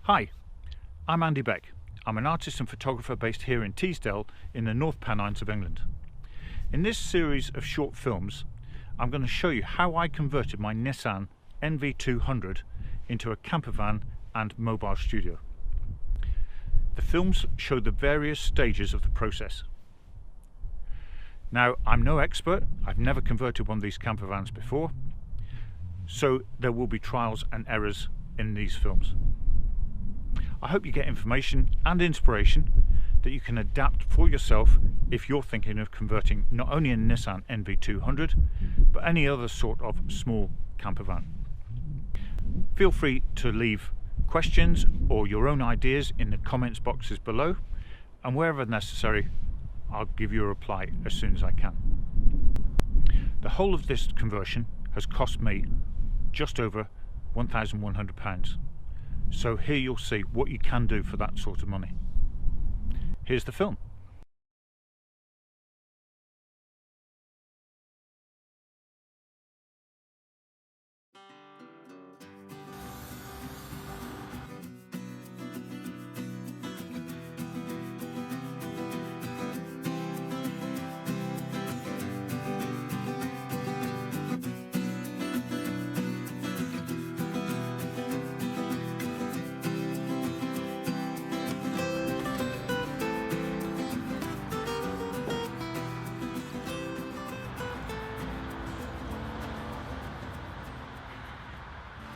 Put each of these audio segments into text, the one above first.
Hi, I'm Andy Beck. I'm an artist and photographer based here in Teesdale in the North Pennines of England. In this series of short films, I'm going to show you how I converted my Nissan NV200 into a campervan and mobile studio. The films show the various stages of the process. Now, I'm no expert, I've never converted one of these campervans before, so there will be trials and errors in these films. I hope you get information and inspiration that you can adapt for yourself if you're thinking of converting not only a Nissan NV200 but any other sort of small campervan. Feel free to leave questions or your own ideas in the comments boxes below, and wherever necessary I'll give you a reply as soon as I can. The whole of this conversion has cost me just over £1,100. So here you'll see what you can do for that sort of money. Here's the film.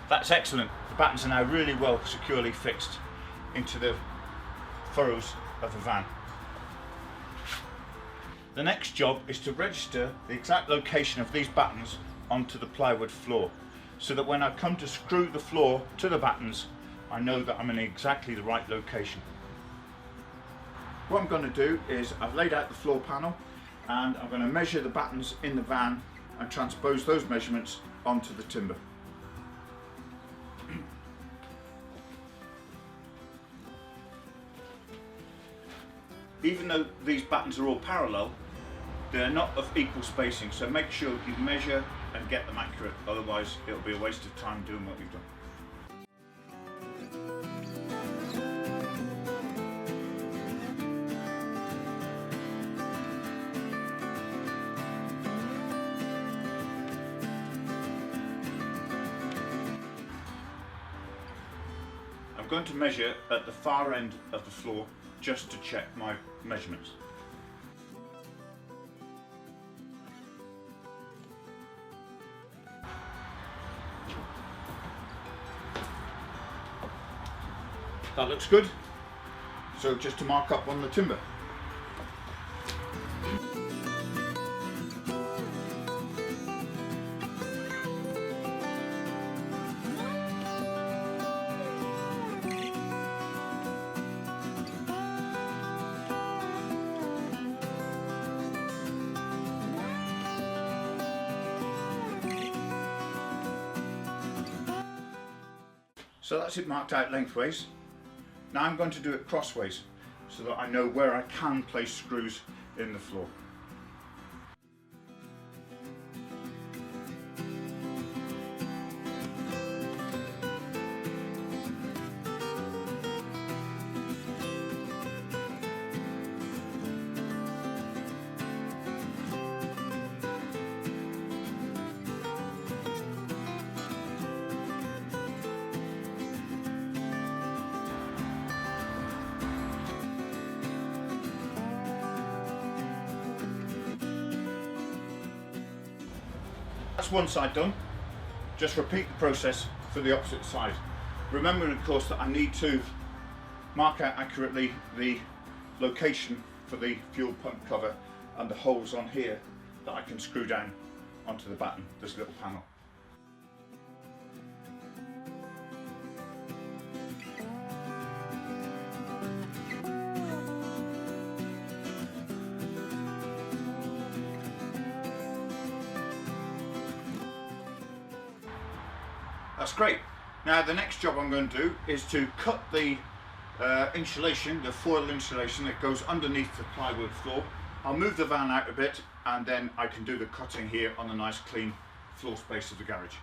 That's excellent. The battens are now really well securely fixed into the furrows of the van. The next job is to register the exact location of these battens onto the plywood floor, so that when I come to screw the floor to the battens, I know that I'm in exactly the right location. What I'm going to do is I've laid out the floor panel and I'm going to measure the battens in the van and transpose those measurements onto the timber. Even though these battens are all parallel, they're not of equal spacing, so make sure you measure and get them accurate, otherwise it'll be a waste of time doing what you've done. I'm going to measure at the far end of the floor just to check my measurements. That looks good. So just to mark up on the timber. So that's it marked out lengthways. Now I'm going to do it crossways so that I know where I can place screws in the floor. That's one side done. Just repeat the process for the opposite side. Remembering of course that I need to mark out accurately the location for the fuel pump cover and the holes on here that I can screw down onto the batten, this little panel. That's great. Now the next job I'm going to do is to cut the insulation, the foil insulation that goes underneath the plywood floor. I'll move the van out a bit and then I can do the cutting here on the nice clean floor space of the garage.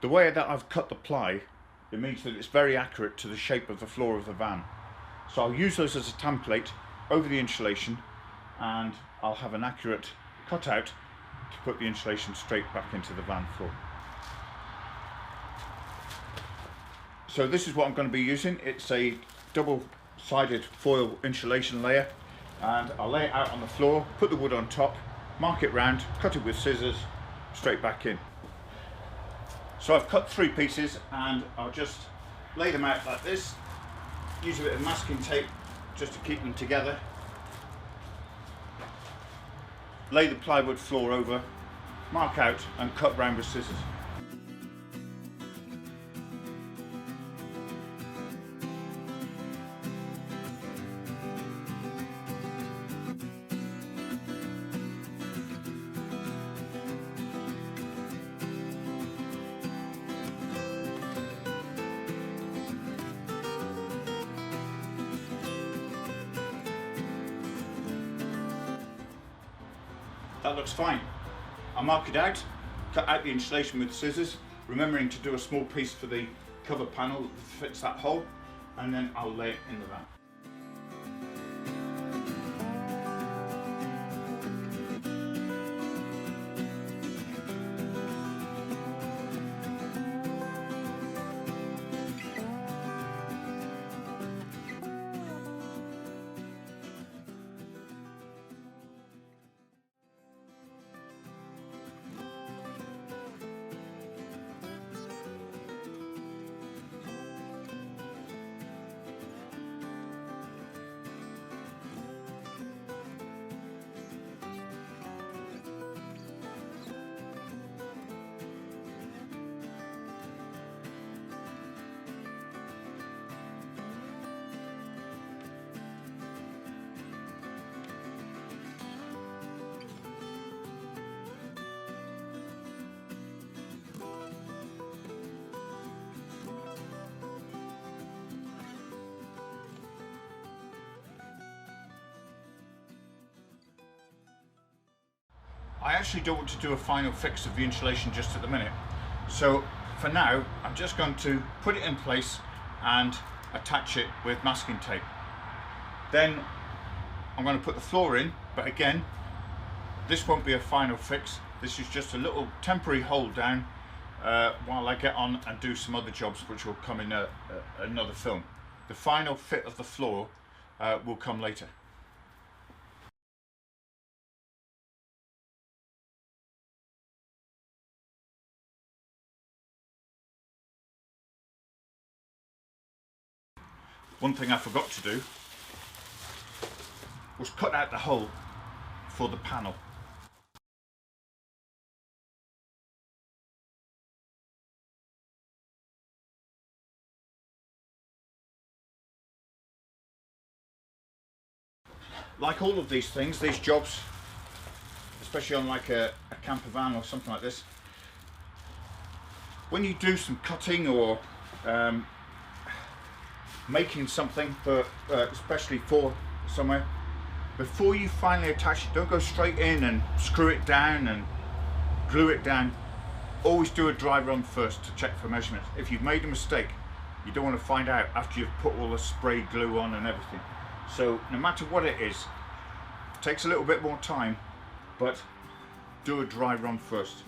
The way that I've cut the ply, it means that it's very accurate to the shape of the floor of the van. So I'll use those as a template over the insulation, and I'll have an accurate cutout to put the insulation straight back into the van floor. So this is what I'm going to be using. It's a double-sided foil insulation layer, and I'll lay it out on the floor, put the wood on top, mark it round, cut it with scissors, straight back in. So I've cut 3 pieces, and I'll just lay them out like this, use a bit of masking tape just to keep them together, lay the plywood floor over, mark out and cut round with scissors. That looks fine. I'll mark it out, cut out the insulation with scissors, remembering to do a small piece for the cover panel that fits that hole, and then I'll lay it in the van. I actually don't want to do a final fix of the insulation just at the minute, so for now I'm just going to put it in place and attach it with masking tape. Then I'm going to put the floor in, but again, this won't be a final fix. This is just a little temporary hold down while I get on and do some other jobs which will come in another film. The final fit of the floor will come later. One thing I forgot to do was cut out the hole for the panel. Like all of these things, these jobs, especially on like a campervan or something like this, when you do some cutting or making something for especially for somewhere, before you finally attach it, don't go straight in and screw it down and glue it down. Always do a dry run first to check for measurements. If you've made a mistake, you don't want to find out after you've put all the spray glue on and everything. So no matter what it is, it takes a little bit more time, but do a dry run first.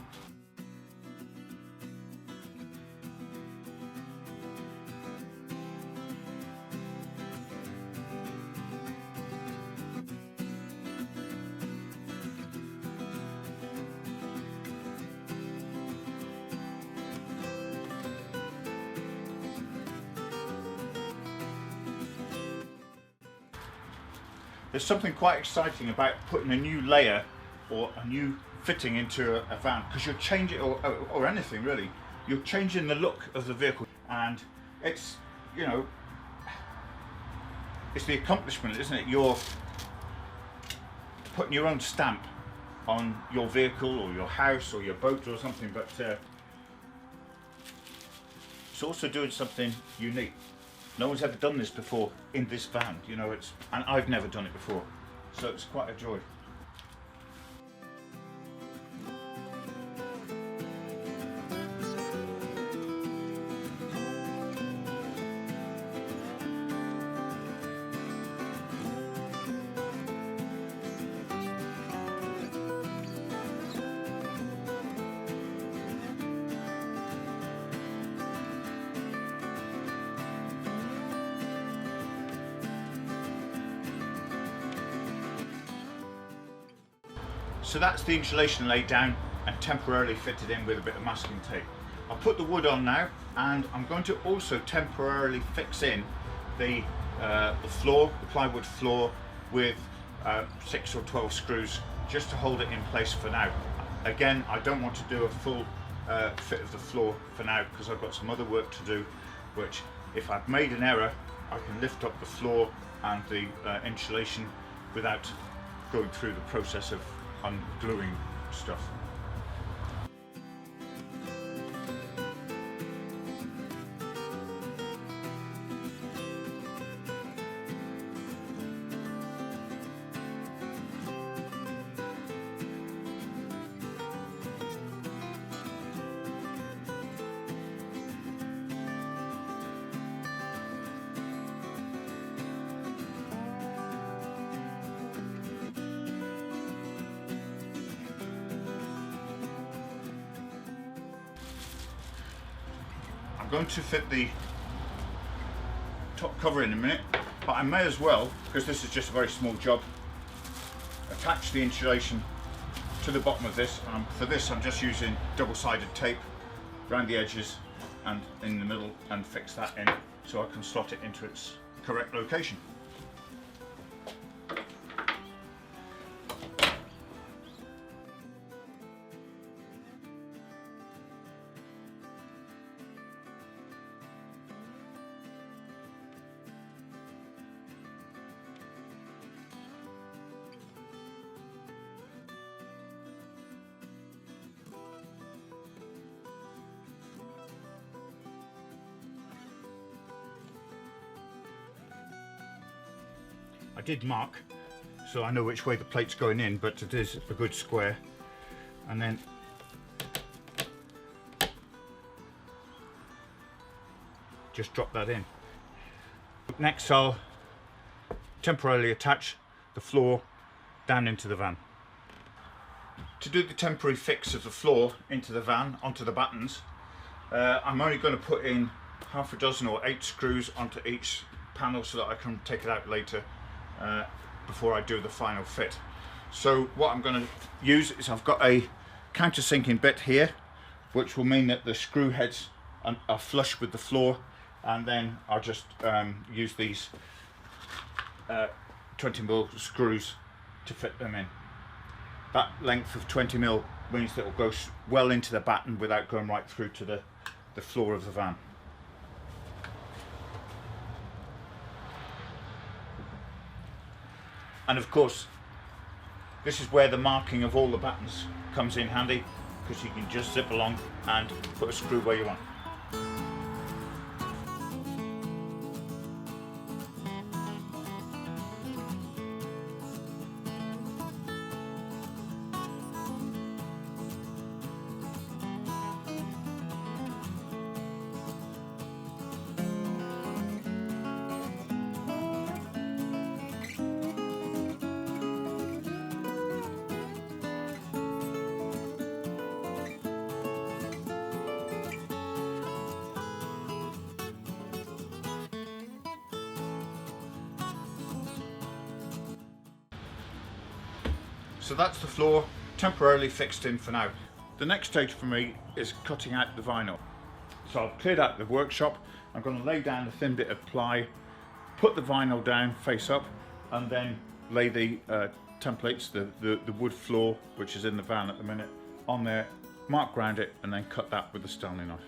There's something quite exciting about putting a new layer or a new fitting into a van, because you're changing, or anything really, you're changing the look of the vehicle, and it's, you know, it's the accomplishment, isn't it? You're putting your own stamp on your vehicle or your house or your boat or something, but it's also doing something unique. No one's ever done this before in this van, you know, and I've never done it before, so it's quite a joy. So that's the insulation laid down and temporarily fitted in with a bit of masking tape. I'll put the wood on now, and I'm going to also temporarily fix in the floor, the plywood floor, with 6 or 12 screws just to hold it in place for now. Again, I don't want to do a full fit of the floor for now because I've got some other work to do, which if I've made an error, I can lift up the floor and the insulation without going through the process of ungluing stuff. I'm going to fit the top cover in a minute, but I may as well, because this is just a very small job, attach the insulation to the bottom of this. For this I'm just using double-sided tape around the edges and in the middle, and fix that in so I can slot it into its correct location. I did mark so I know which way the plate's going in, but it is a good square. And then just drop that in. Next I'll temporarily attach the floor down into the van. To do the temporary fix of the floor into the van onto the battens, I'm only going to put in half a dozen or 8 screws onto each panel so that I can take it out later before I do the final fit. So what I'm going to use is I've got a countersinking bit here, which will mean that the screw heads are flush with the floor, and then I'll just use these 20mm screws to fit them in. That length of 20mm means that it will go well into the batten without going right through to the floor of the van. And of course, this is where the marking of all the battens comes in handy, because you can just zip along and put a screw where you want. So that's the floor temporarily fixed in for now. The next stage for me is cutting out the vinyl. So I've cleared out the workshop. I'm going to lay down a thin bit of ply, put the vinyl down face up, and then lay the templates, the wood floor, which is in the van at the minute, on there, mark round it, and then cut that with a Stanley knife.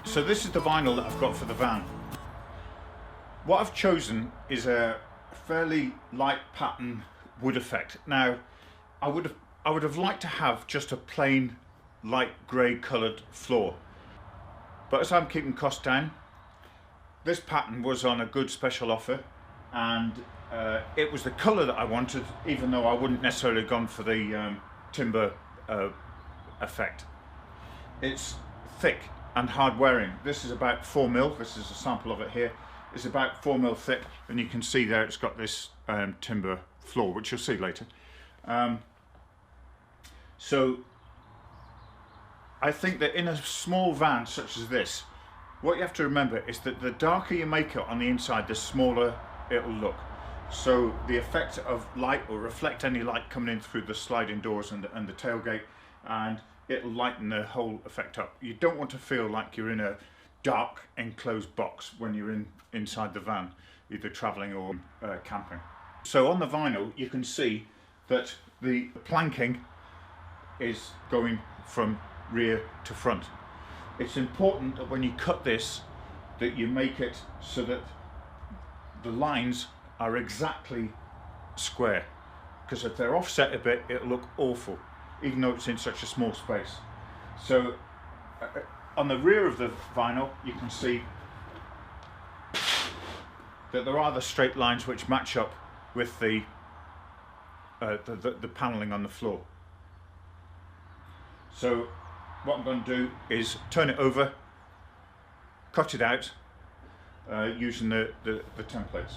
So this is the vinyl that I've got for the van. What I've chosen is a fairly light pattern wood effect. Now, I would have liked to have just a plain light grey coloured floor, But as I'm keeping costs down, this pattern was on a good special offer, and it was the colour that I wanted, even though I wouldn't necessarily have gone for the timber effect. It's thick and hard wearing. This is about 4mm. This is a sample of it here. It's about 4mm thick, and you can see there it's got this timber floor, which you'll see later. So I think that in a small van such as this, what you have to remember is that the darker you make it on the inside, the smaller it'll look. So the effect of light will reflect any light coming in through the sliding doors and the tailgate, and it'll lighten the whole effect up. You don't want to feel like you're in a dark enclosed box when you're inside the van, either travelling or camping. So on the vinyl you can see that the planking is going from rear to front. It's important that when you cut this that you make it so that the lines are exactly square, because if they're offset a bit it'll look awful, even though it's in such a small space. So on the rear of the vinyl you can see that there are the straight lines which match up with the panelling on the floor. So what I'm going to do is turn it over, cut it out using the templates.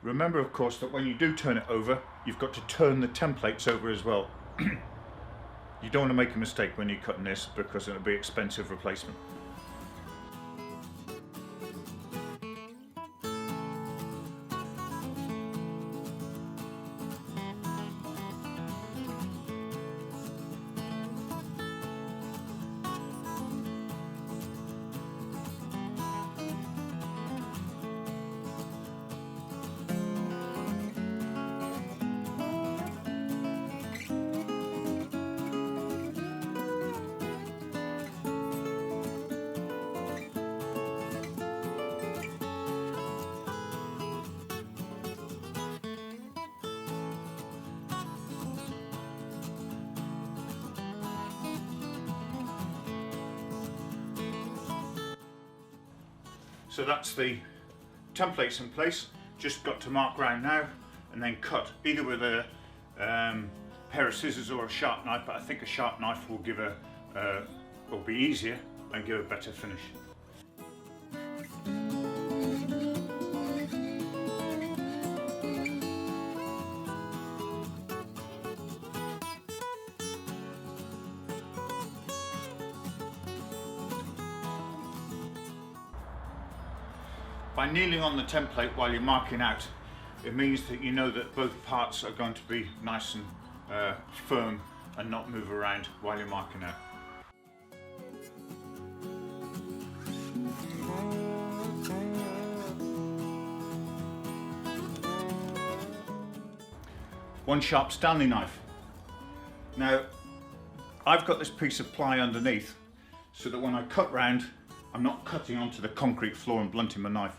Remember of course that when you do turn it over, you've got to turn the templates over as well. You don't want to make a mistake when you're cutting this, because it'll be expensive replacement. So that's the templates in place. Just got to mark round now and then cut, either with a pair of scissors or a sharp knife, but I think a sharp knife will give will be easier and give a better finish. By kneeling on the template while you're marking out, it means that you know that both parts are going to be nice and firm and not move around while you're marking out. One sharp Stanley knife. Now, I've got this piece of ply underneath so that when I cut round, I'm not cutting onto the concrete floor and blunting my knife.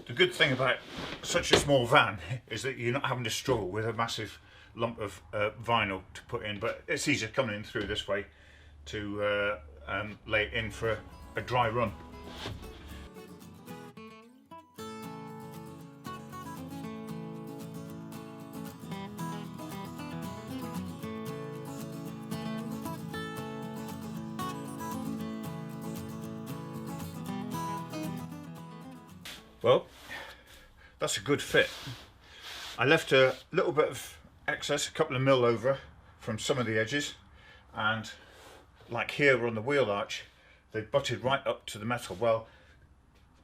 The good thing about such a small van is that you're not having to struggle with a massive lump of vinyl to put in, but it's easier coming in through this way to lay it in for a dry run. Well, that's a good fit. I left a little bit of excess, a couple of mil over from some of the edges, and like here on the wheel arch, they butted right up to the metal. Well,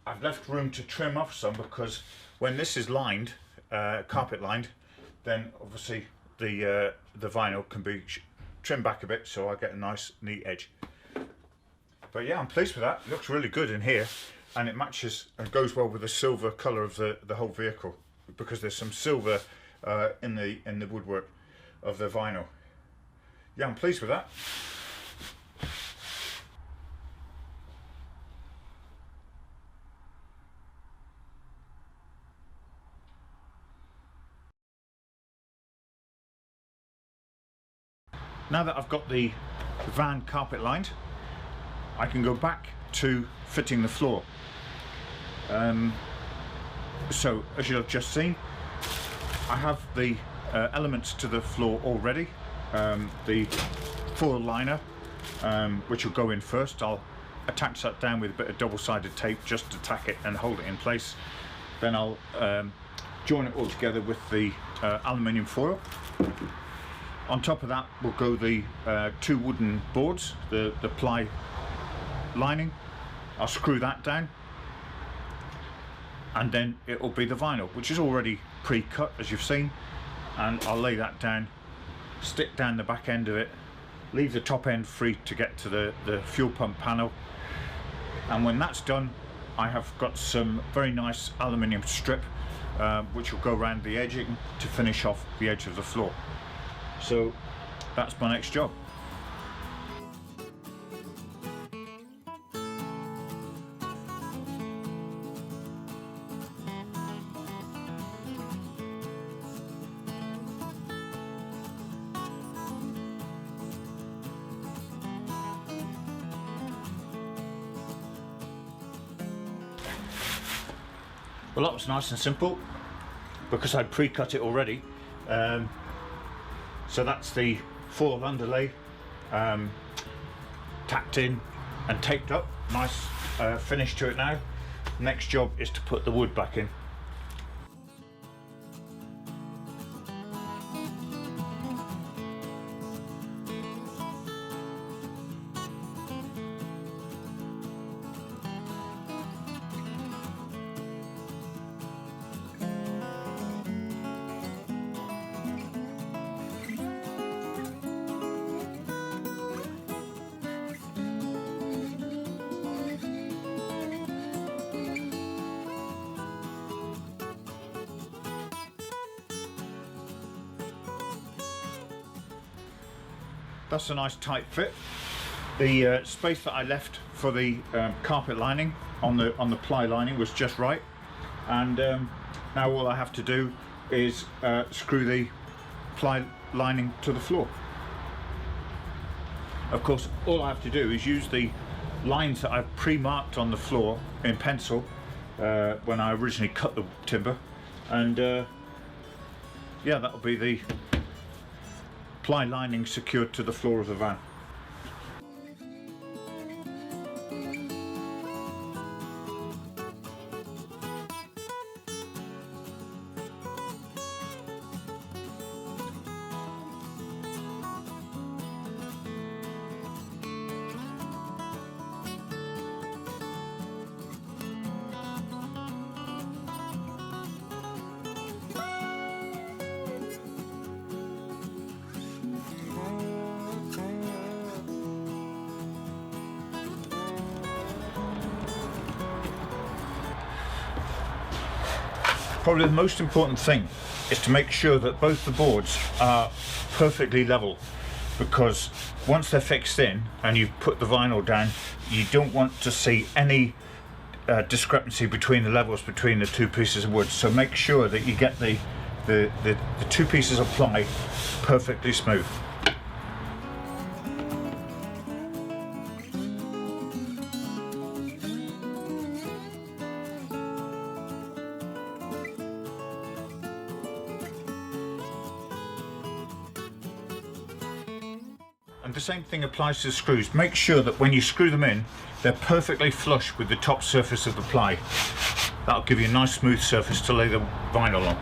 I've left room to trim off some, because when this is lined, carpet lined, then obviously the vinyl can be trimmed back a bit, so I get a nice neat edge. But yeah, I'm pleased with that. It looks really good in here, and it matches and goes well with the silver colour of the whole vehicle, because there's some silver in the woodwork of the vinyl. Yeah, I'm pleased with that. Now that I've got the van carpet lined, I can go back to fitting the floor. So as you've just seen, I have the elements to the floor already. The foil liner, which will go in first. I'll attach that down with a bit of double-sided tape just to tack it and hold it in place. Then I'll join it all together with the aluminium foil. On top of that will go the two wooden boards, the ply lining. I'll screw that down, and then it will be the vinyl, which is already pre-cut as you've seen, and I'll lay that down, stick down the back end of it, leave the top end free to get to the fuel pump panel, and when that's done, I have got some very nice aluminium strip which will go around the edging to finish off the edge of the floor. So that's my next job. Well, that was nice and simple because I'd pre-cut it already. So that's the foil underlay, tacked in and taped up. Nice finish to it now. Next job is to put the wood back in. That's a nice tight fit. The space that I left for the carpet lining on the ply lining was just right, and now all I have to do is screw the ply lining to the floor. Of course, all I have to do is use the lines that I've pre-marked on the floor in pencil when I originally cut the timber, and yeah, that'll be the ply lining secured to the floor of the van. Probably the most important thing is to make sure that both the boards are perfectly level, because once they're fixed in and you've put the vinyl down, you don't want to see any discrepancy between the levels between the two pieces of wood. So make sure that you get the two pieces of ply perfectly smooth. And the same thing applies to the screws. Make sure that when you screw them in, they're perfectly flush with the top surface of the ply. That'll give you a nice smooth surface to lay the vinyl on.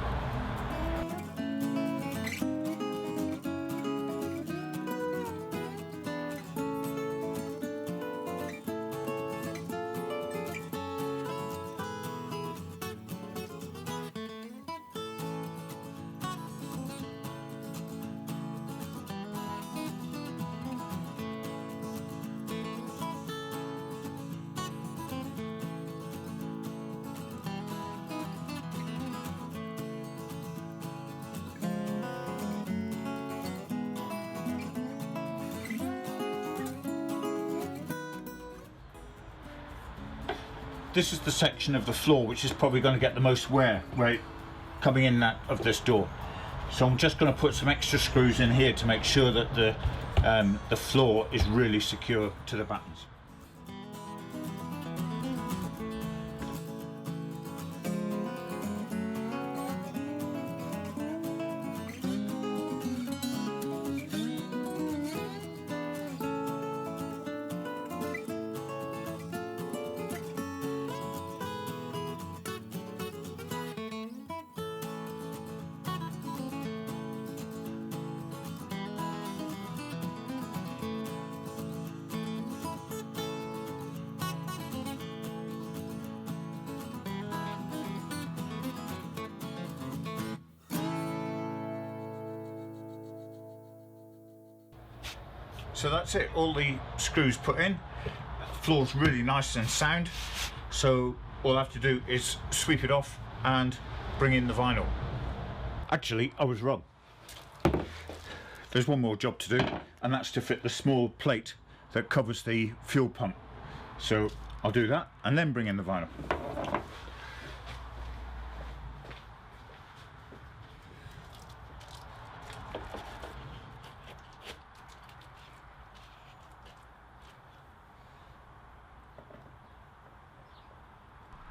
This is the section of the floor which is probably going to get the most wear right coming in that of this door. So I'm just going to put some extra screws in here to make sure that the floor is really secure to the battens. So that's it, all the screws put in. The floor's really nice and sound, so all I have to do is sweep it off and bring in the vinyl. Actually, I was wrong. There's one more job to do, and that's to fit the small plate that covers the fuel pump. So I'll do that and then bring in the vinyl.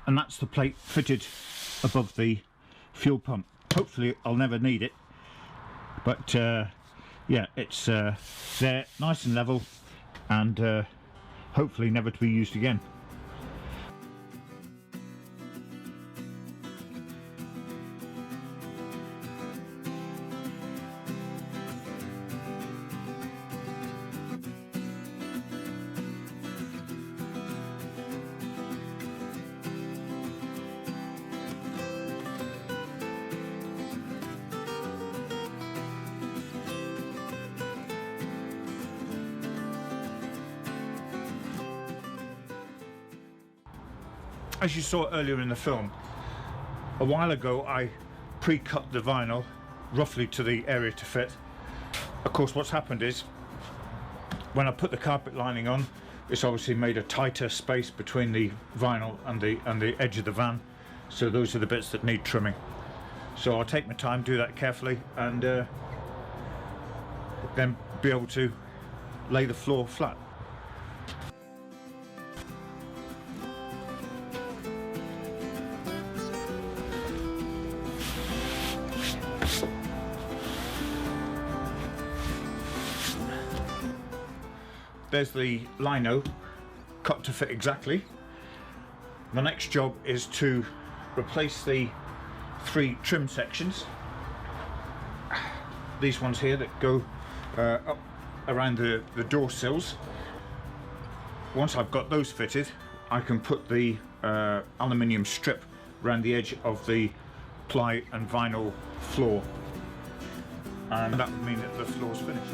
And that's the plate fitted above the fuel pump. Hopefully I'll never need it, but yeah, it's there nice and level, and hopefully never to be used again. As you saw earlier in the film, a while ago I pre-cut the vinyl roughly to the area to fit. Of course, what's happened is when I put the carpet lining on, it's obviously made a tighter space between the vinyl and the edge of the van, so those are the bits that need trimming. So I'll take my time, do that carefully, and then be able to lay the floor flat. There's the lino cut to fit exactly. The next job is to replace the 3 trim sections. These ones here that go up around the door sills. Once I've got those fitted, I can put the aluminium strip around the edge of the ply and vinyl floor, and that would mean that the floor's finished.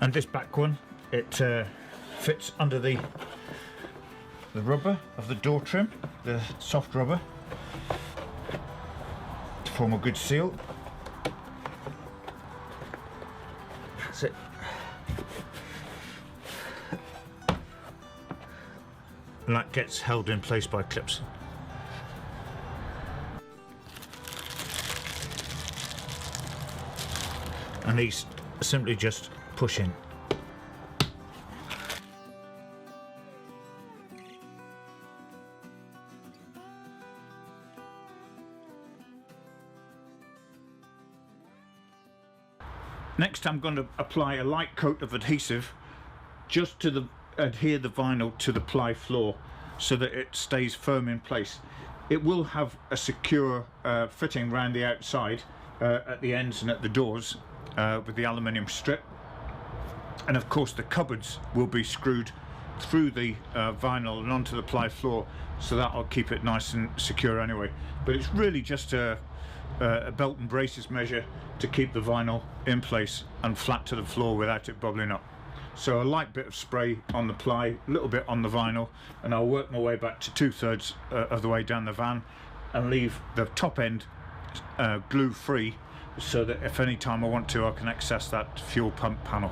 And this back one, it fits under the rubber of the door trim, the soft rubber, to form a good seal. That's it. And that gets held in place by clips. and these simply just push in. Next, I'm going to apply a light coat of adhesive just to adhere the vinyl to the ply floor so that it stays firm in place. It will have a secure fitting around the outside at the ends and at the doors with the aluminium strip, and of course the cupboards will be screwed through the vinyl and onto the ply floor, so that'll keep it nice and secure anyway. But it's really just a belt and braces measure to keep the vinyl in place and flat to the floor without it bubbling up. So a light bit of spray on the ply, a little bit on the vinyl, and I'll work my way back to 2/3 of the way down the van and leave the top end glue free, so that if any time I want to, I can access that fuel pump panel.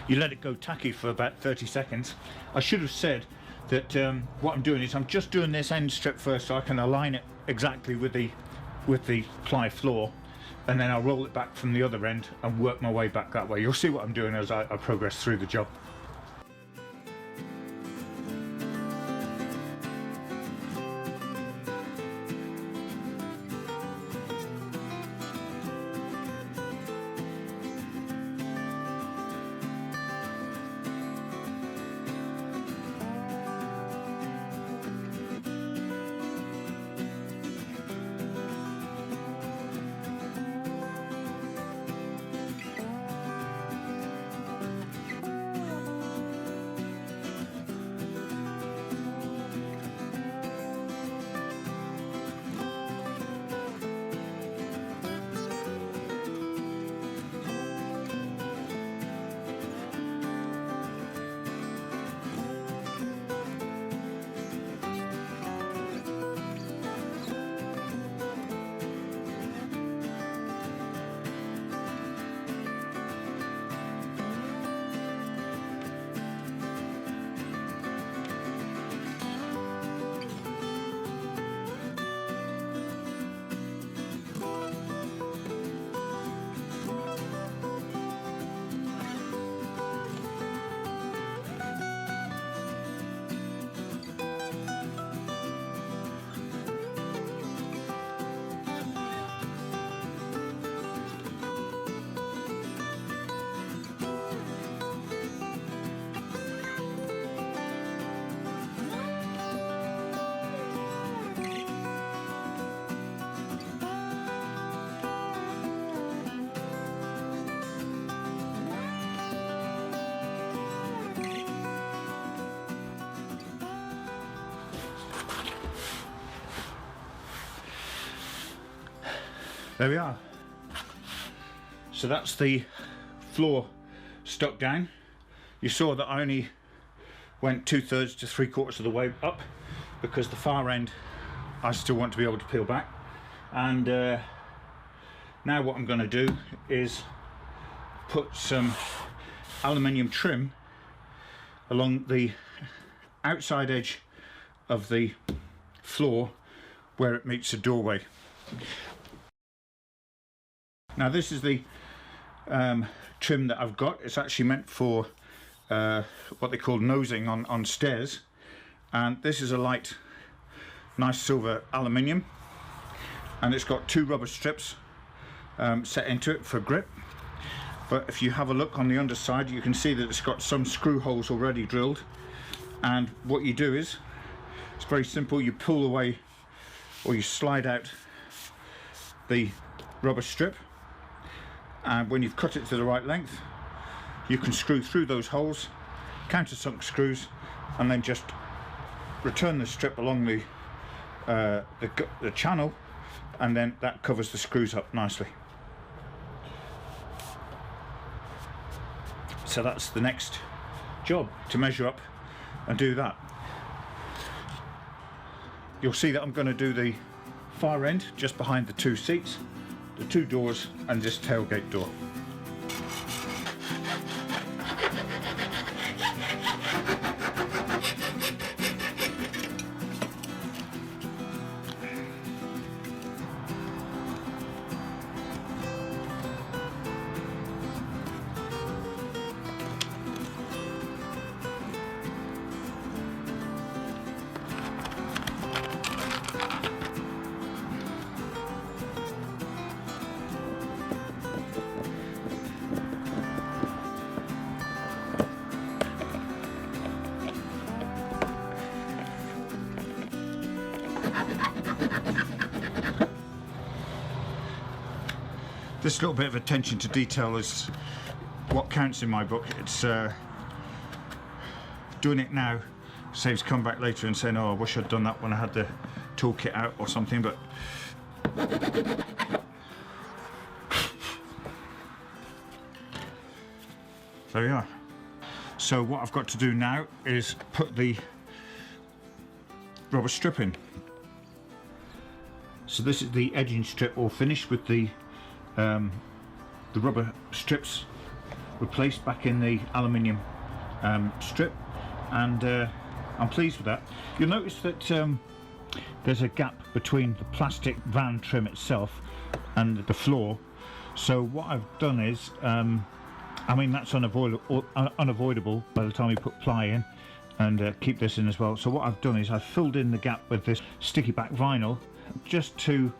You let it go tacky for about 30 seconds. I should have said that what I'm doing is I'm just doing this end strip first so I can align it exactly with the ply floor, and then I'll roll it back from the other end and work my way back that way. You'll see what I'm doing as I progress through the job. There we are. So that's the floor stuck down. You saw that I only went 2/3 to 3/4 of the way up because the far end I still want to be able to peel back. And now what I'm going to do is put some aluminium trim along the outside edge of the floor where it meets the doorway. Now this is the trim that I've got. It's actually meant for what they call nosing on stairs, and this is a light, nice silver aluminium, and it's got 2 rubber strips set into it for grip. But if you have a look on the underside, you can see that it's got some screw holes already drilled, and what you do is, it's very simple. You pull away, or you slide out the rubber strip, and when you've cut it to the right length, you can screw through those holes, countersunk screws, and then just return the strip along the channel, and then that covers the screws up nicely. So that's the next job, to measure up and do that. You'll see that I'm going to do the far end just behind the 2 seats, the 2 doors, and this tailgate door. This little bit of attention to detail is what counts in my book. It's doing it now saves come back later and saying, oh, I wish I'd done that when I had the toolkit out or something, but there we are. So what I've got to do now is put the rubber strip in. So this is the edging strip all finished with the rubber strips replaced back in the aluminium strip, and I'm pleased with that. You'll notice that there's a gap between the plastic van trim itself and the floor. So what I've done is, I mean, that's unavoidable by the time you put ply in, and keep this in as well. So what I've done is I've filled in the gap with this sticky back vinyl just to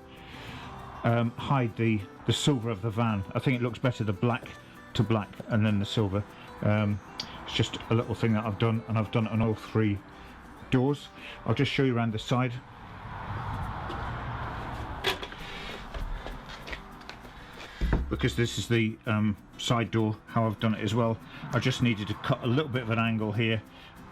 hide the silver of the van. I think it looks better the black to black and then the silver. It's just a little thing that I've done, and I've done it on all three doors. I'll just show you around the side. Because this is the side door, how I've done it as well. I just needed to cut a little bit of an angle here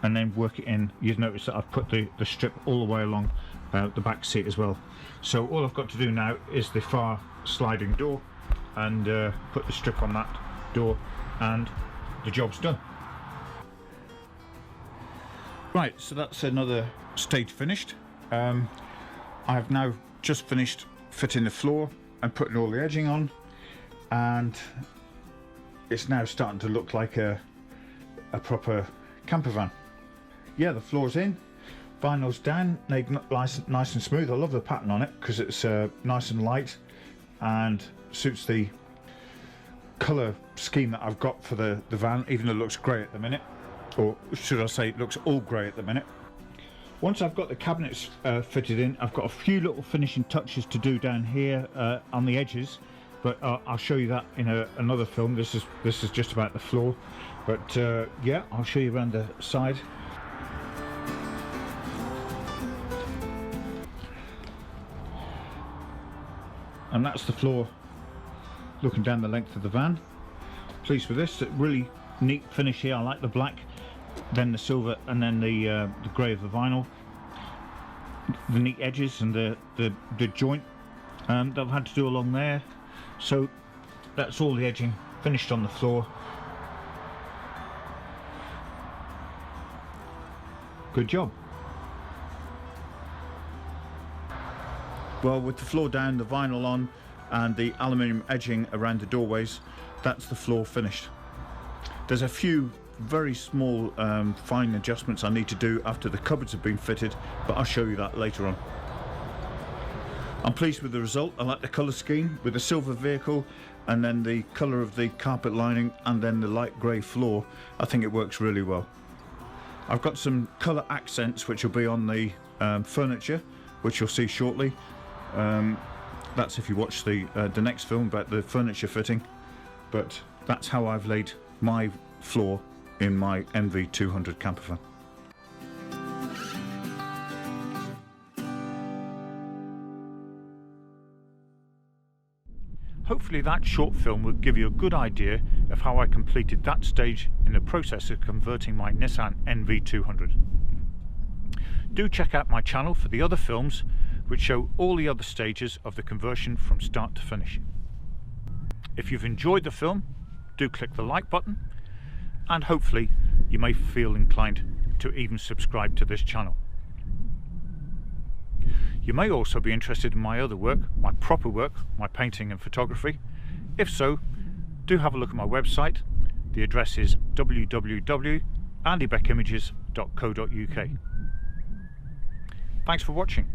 and then work it in. You've noticed that I've put the strip all the way along the back seat as well. So all I've got to do now is the far sliding door and put the strip on that door, and the job's done. Right, so that's another stage finished. I've now just finished fitting the floor and putting all the edging on, and it's now starting to look like a proper camper van. Yeah, the floor's in, vinyl's down, nice and smooth. I love the pattern on it because it's nice and light and suits the colour scheme that I've got for the van, even though it looks grey at the minute. Or should I say, it looks all grey at the minute. Once I've got the cabinets fitted in, I've got a few little finishing touches to do down here on the edges, but I'll show you that in another film. This is just about the floor, but yeah, I'll show you around the side. And that's the floor looking down the length of the van. Pleased with this. Really neat finish here. I like the black, then the silver, and then the grey of the vinyl. The neat edges and the joint that I've had to do along there. So that's all the edging finished on the floor. Good job. Well, with the floor down, the vinyl on, and the aluminium edging around the doorways, that's the floor finished. There's a few very small fine adjustments I need to do after the cupboards have been fitted, but I'll show you that later on. I'm pleased with the result. I like the colour scheme with the silver vehicle and then the colour of the carpet lining and then the light grey floor. I think it works really well. I've got some colour accents which will be on the furniture, which you'll see shortly. That's if you watch the next film about the furniture fitting, but that's how I've laid my floor in my NV200 Campervan. Hopefully that short film will give you a good idea of how I completed that stage in the process of converting my Nissan NV200. Do check out my channel for the other films which show all the other stages of the conversion from start to finish. If you've enjoyed the film, do click the like button, and hopefully you may feel inclined to even subscribe to this channel. You may also be interested in my other work, my proper work, my painting and photography. If so, do have a look at my website. The address is www.andybeckimages.co.uk. Thanks for watching.